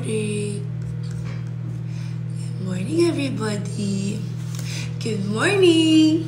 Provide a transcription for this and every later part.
morning. Good morning, everybody. Good morning.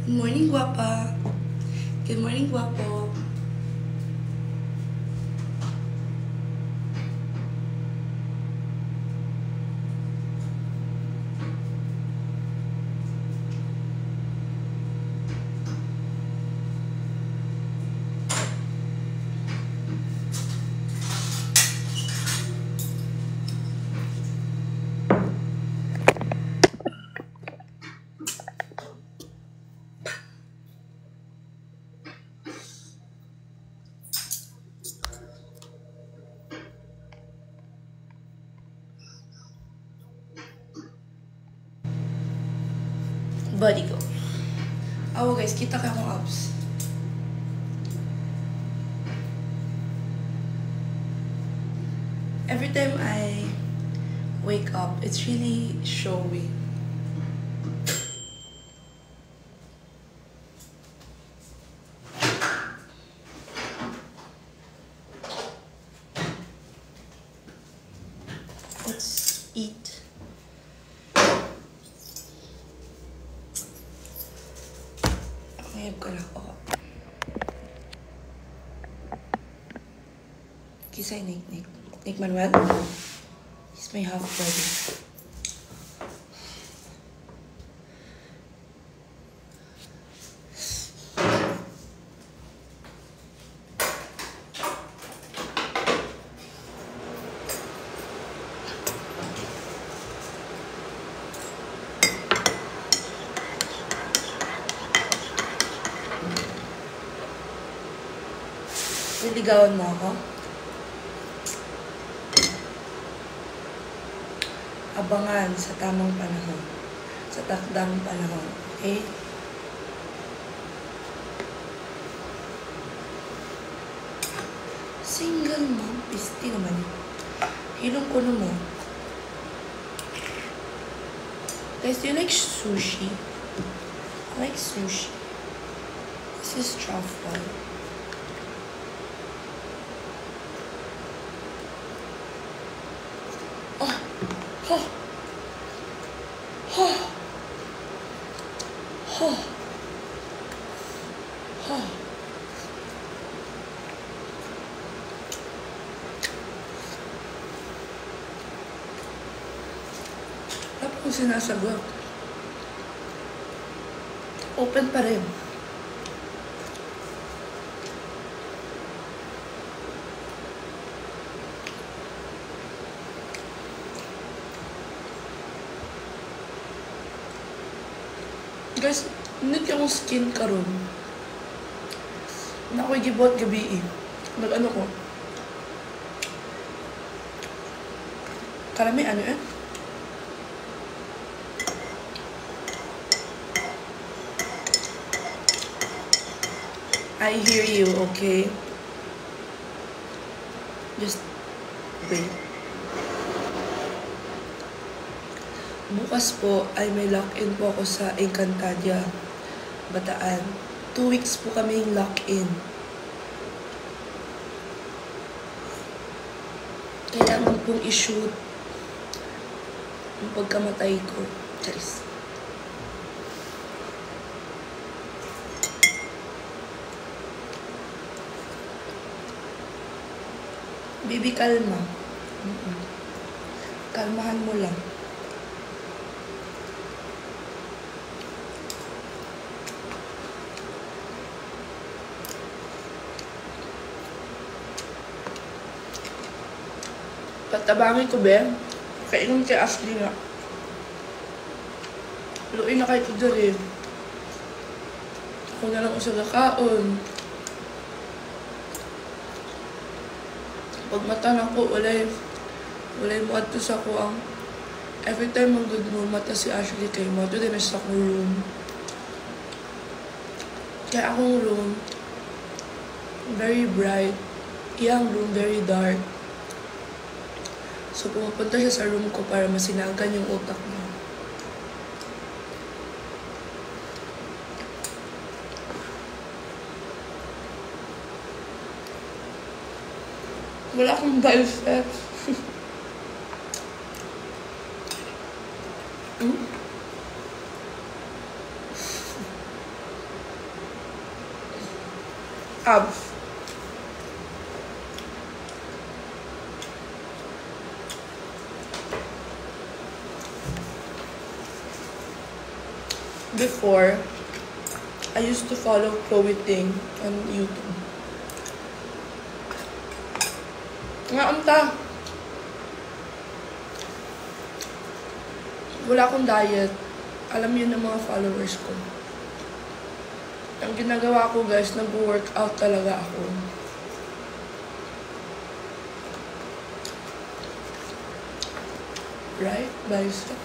Good morning, guapa. Good morning, guapo. Body ko. Oh guys, kita ka akong abs. Every time I wake up, it's really showing. Let's eat. Mayab ko na ako. Kisay Nick Manuel. He's my half brother. Liligawan mo ako? Abangan sa tamang panahon. Sa takdang panahon. Okay? Single mom? Pisti naman. Hilong ko mo. Guys, do you like sushi? I like sushi. This is truffle. Wala pa kong sinasagot. Open pa rin. Guys, hindi akong skin karon. Na ako'y gibuhat gabi eh. Nag-ano ko. Karami ano eh. I hear you, okay? Just wait. Bukas po ay may lock-in po ako sa Encantadia, Bataan. 2 weeks po kaming lock-in. Kailangan pong i-shoot yung pagkamatay ko. Charis. Baby, kalma. Kalmahan mo lang. Patabangin ko, be. Kainom kay Ashley nga. Luin na kayo ko dali. Ako na lang usag kakaon. Pag mata na ko, walay mo ato sa ko ang every time ang good mo mata si Ashley kay mo. Ito din na sa akong room. Kaya akong room, very bright. Iyang room, very dark. So, pumunta siya sa room ko para masinagan yung utak niya. Wala akong biceps. Abs. Before, I used to follow Chloe Ting on YouTube. Nga wala akong diet. Alam yun ng mga followers ko. Ang ginagawa ko guys, nag-workout talaga ako. Right? Bicep.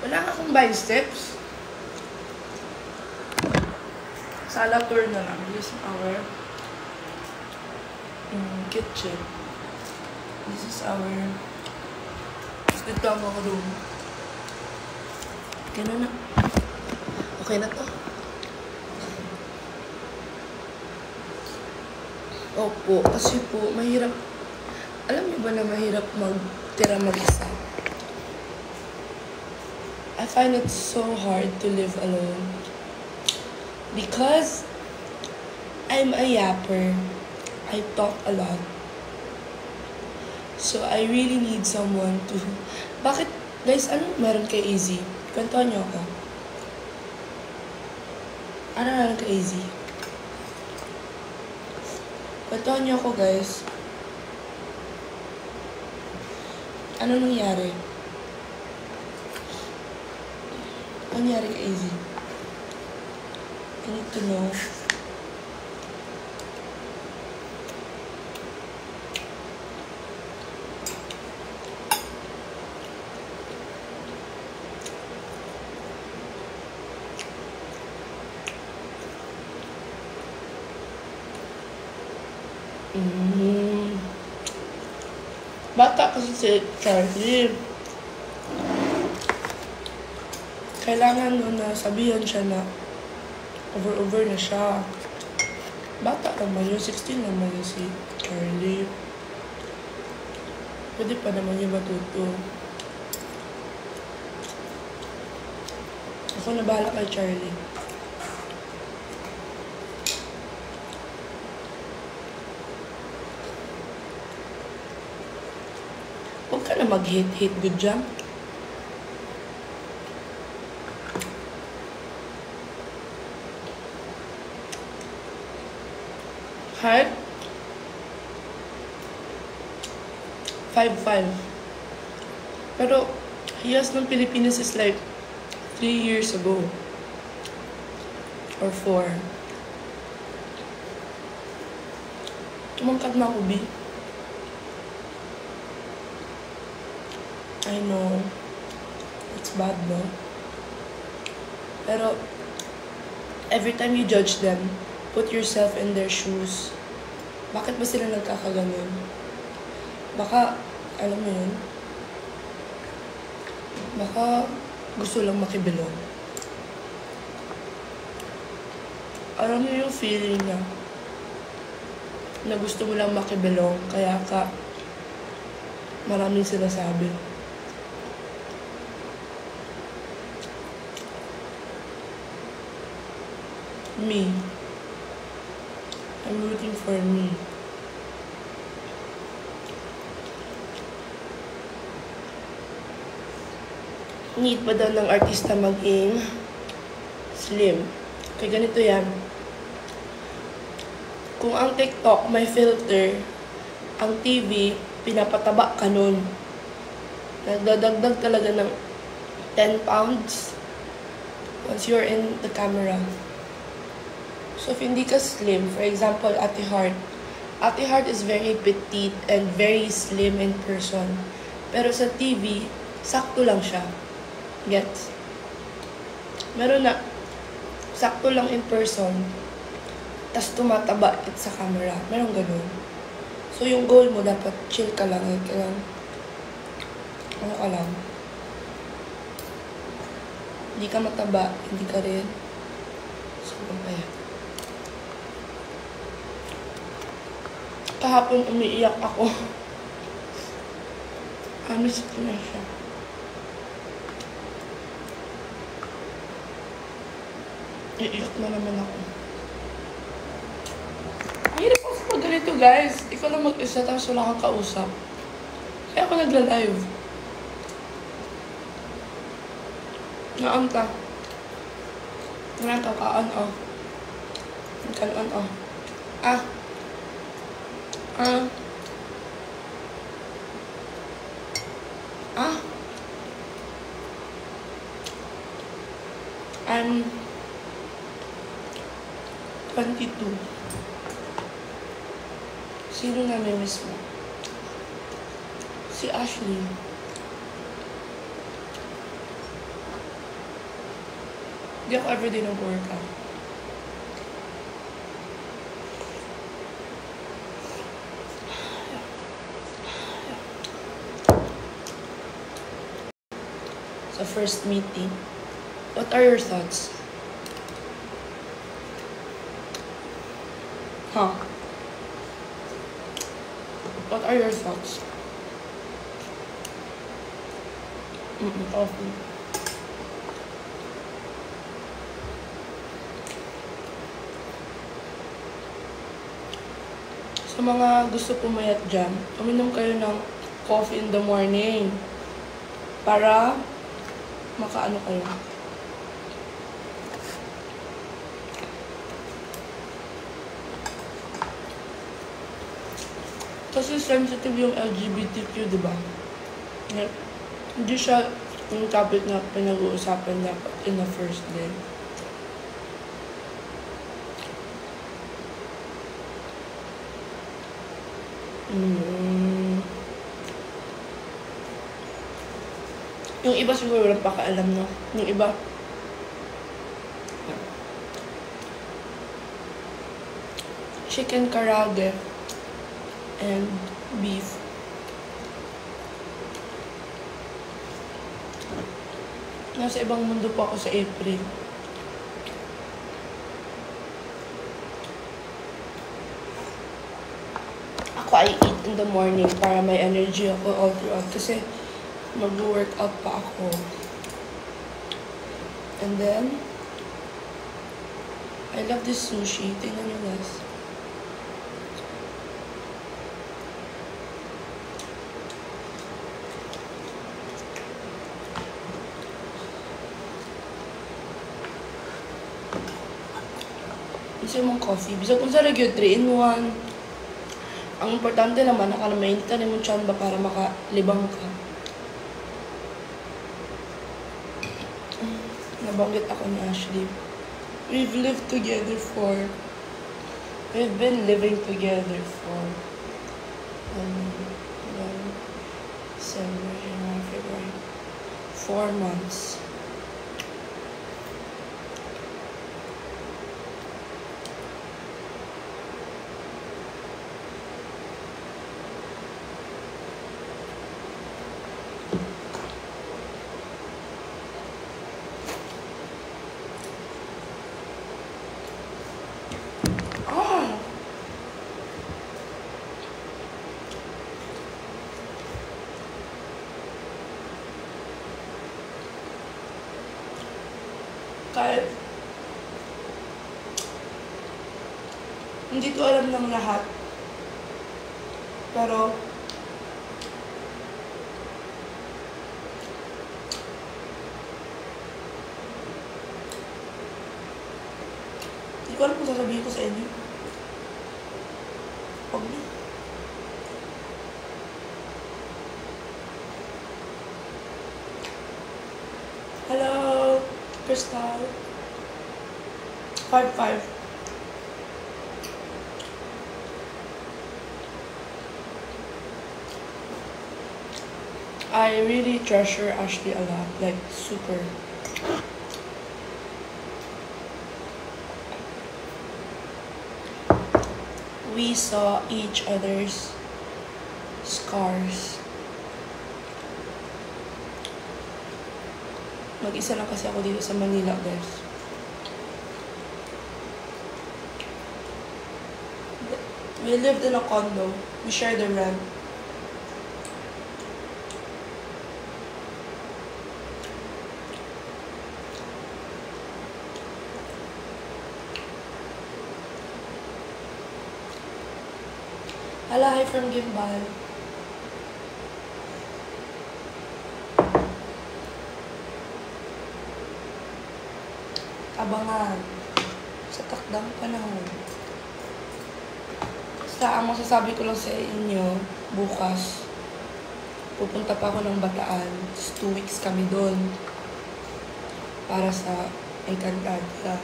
Wala akong biceps. Sala tour na lang. This is our kitchen. This is our dito ang mga room. Okay na. Okay na to. Opo, kasi po, mahirap. Alam niyo ba na mahirap magtira mag-isa? I find it so hard to live alone. Because I'm a yapper. I talk a lot. So, I really need someone to... Bakit? Guys, anong meron kay Easy? Kwentuhan niyo ako. Ano meron kay Easy? Kwentuhan niyo ako, guys. Ano nangyari? Ano nangyari kay Easy? I need to know. Bata kasi si Charlie. Kailangan nun na sabihan siya na over na siya. Bata naman yun, 16 naman yun si Charlie. Pwede pa naman yung matuto. Ako na bahala kay Charlie. Huwag ka na mag-hate good job. Height? 5'5". Pero, hiyas ng Pilipinas is like 3 years ago. Or 4. Tumangkad na ako, B. I know. It's bad, no? Pero, every time you judge them, put yourself in their shoes. Bakit ba sila nagkakaganon? Baka, alam mo yun? Baka gusto lang makibilong. Alam mo yung feeling niya na gusto mo lang makibilong, kaya ka maraming sinasabi. Me. I'm rooting for me. Need pa daw ng artista maging slim. Kaya ganito yan. Kung ang TikTok may filter, ang TV, pinapataba ka nun. Nagdadagdag talaga ng 10 pounds once you're in the camera. So, if hindi ka slim, for example, Ate Heart. Ate Heart is very petite and very slim in person. Pero sa TV, sakto lang siya. Gets? Meron na, sakto lang in person, tas tumataba it sa camera. Meron ganun. So, yung goal mo, dapat chill ka lang. Ano ka lang. Hindi ka mataba, hindi ka rin. So, kaya. Kahapon umiiyak ako. Miss ko na siya. Iiyak na naman ako. Ang hirap ako pag ganito, guys. Ikaw lang mag-isa tapos wala kang kausap. Kaya ako nagla-live. Naanta. Naanta kaan, oh. Kanon, oh. I'm 22. Sino na may miss mo? Si Ashley. Hindi ako everyday nag-workout. Sa first meeting, what are your thoughts? What are your thoughts? Coffee. Sa mga gusto pumayat dyan, uminom kayo ng coffee in the morning para makaano kayo. Kasi sensitive yung LGBTQ, diba? Hindi siya yung topic na pinag-uusapan dapat in the first day. Yung iba siguro walang pakaalam, no? Yung iba, chicken karage and beef. Nasa ibang mundo po ako sa April. Ako I eat in the morning para may energy ako all throughout kasi mag-workout pa ako. And then, I love this sushi. Tingnan nyo, guys. Isa mong coffee. Bisa kung sa regular 3-in-1. Ang importante naman, naka-maintain mo tiyan ba para makalibang ka. Nabanggit ako ni Ashley. We've been living together for 4 months. Kahit hindi ko alam ng lahat, pero hindi ko alam kung sasabihin ko sa inyo. Huwag na. Hello, Crystal. 5'5". I really treasure Ashley a lot, like super. We saw each other's scars. Mag-isa lang kasi ako dito sa Manila, guys. We lived in a condo. We shared the rent. Hala, hi from Gimbal. Abangan sa takdang panahon. Basta ang masasabi ko lang sa inyo, bukas, pupunta pa ako ng Bataan. 2 weeks kami doon para sa Encantada.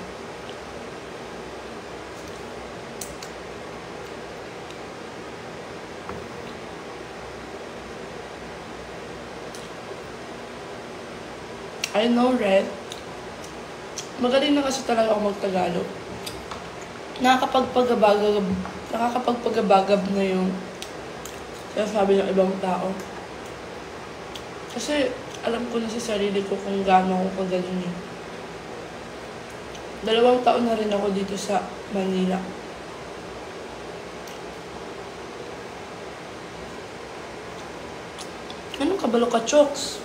I know, Red. Magaling na kasi talaga ako mag-Tagalog. Nakakapagpagabagab na yung sinasabi ng ibang tao. Kasi alam ko na sa sarili ko kung gaano ako kagaling eh. 2 taon na rin ako dito sa Manila. Anong kabalo ka, Chokes?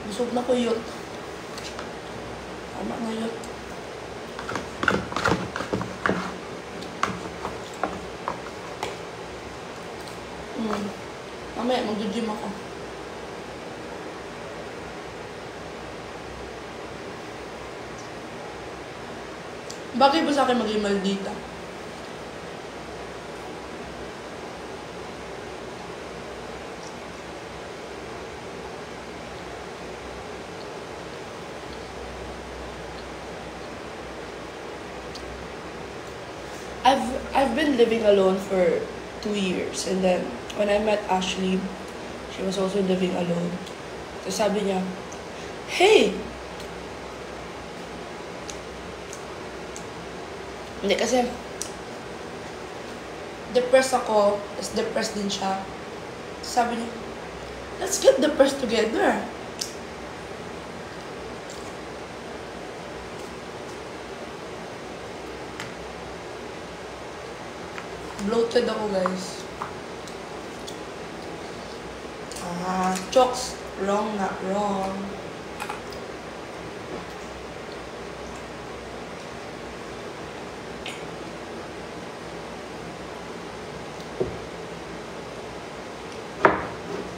Busog na ko yun. Tama na yun. Mamaya, mag-gym ako. Bagay ba sa akin maging maldita? I've been living alone for 2 years, and then when I met Ashley, she was also living alone. So sabi niya, hey! Hindi kasi depressed ako, tapos depressed din siya. Sabi niya, let's get depressed together. Bloated ako, guys. Chokes. Wrong, not wrong.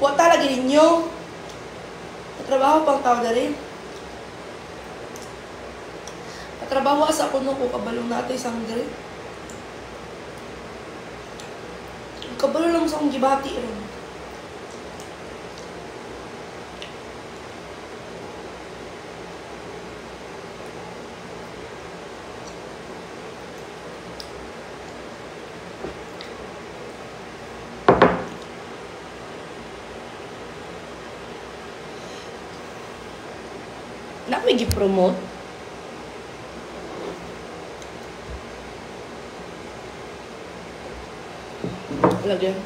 Huwag talaga ninyo. Patrabaho pang tao na rin. Patrabaho sa kuno ko, kabalong natin isang diri. Kabalo lang sa akong gibati rin. Na may gi-promote? Lagyan.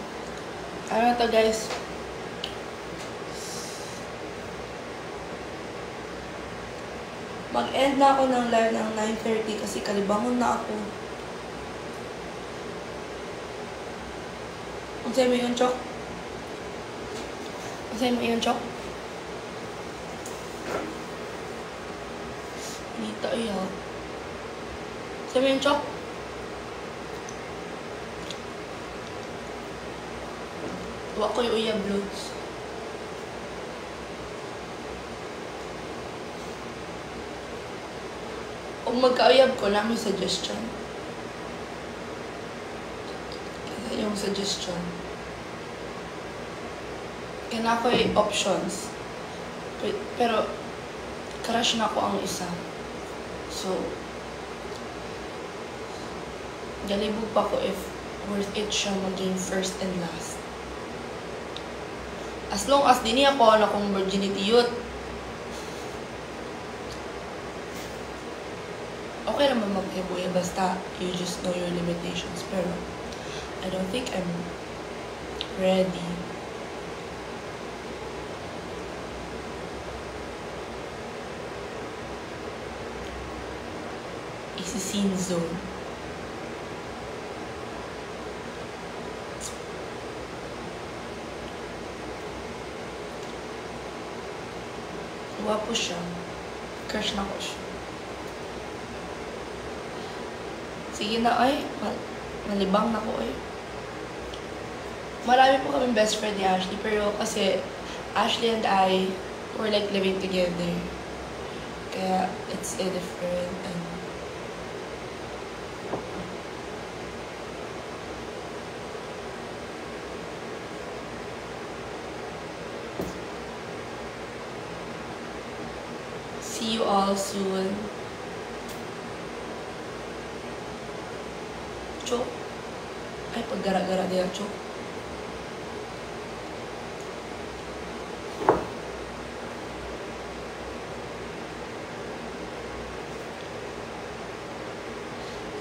Ano to, guys? Mag-end na ako ng live ng 9:30 kasi kalibangon na ako. Ang sa'yo mo yun, Chok? Ang sa'yo mo yun, Chok? Dito, iyo. Sa'yo mo yun, Chok? Tuwa ko yung uyab, Lods. Kung magka-uyab ko, na may suggestion. Kaya yung suggestion. Kaya na ako yung options. Pero, crush na ako ang isa. So, galibog pa ko if worth it siya maging first and last. As long as di niya ako na kung virginity youth, okay naman mag-ibuya basta you just know your limitations. Pero I don't think I'm ready. isi-scene zone. Guwapo siya. Crush na ko siya. Sige na ay, malibang na ko ay. Marami po kaming best friend ni Ashley, pero kasi Ashley and I were like living together. Kaya it's a different See you all soon. Chok. Ay, paggara-gara din ang chok.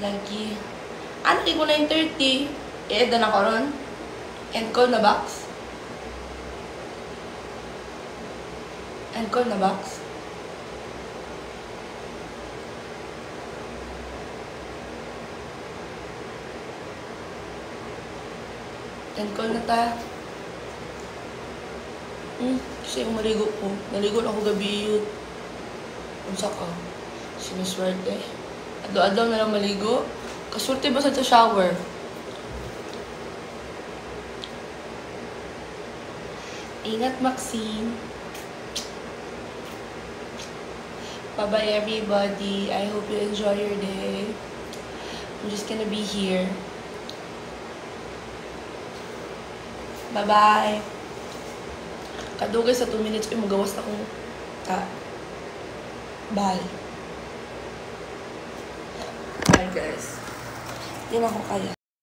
Lagi. Ano, di ko na yung 30. I-add na ko ron. End call na box. End call na box. End call na ta. Kasi yung maligo ko. Naligo na ako gabi yun. Unsa ka? Sinuswerte. Adlaw-adlaw na lang maligo. Kasulti ba sa shower? Ingat, Maxine. Bye-bye, everybody. I hope you enjoy your day. I'm just gonna be here. Bye-bye. Kadugay sa 2 minutes, magawas na kong bye. Bye, guys. Hindi na ako kaya.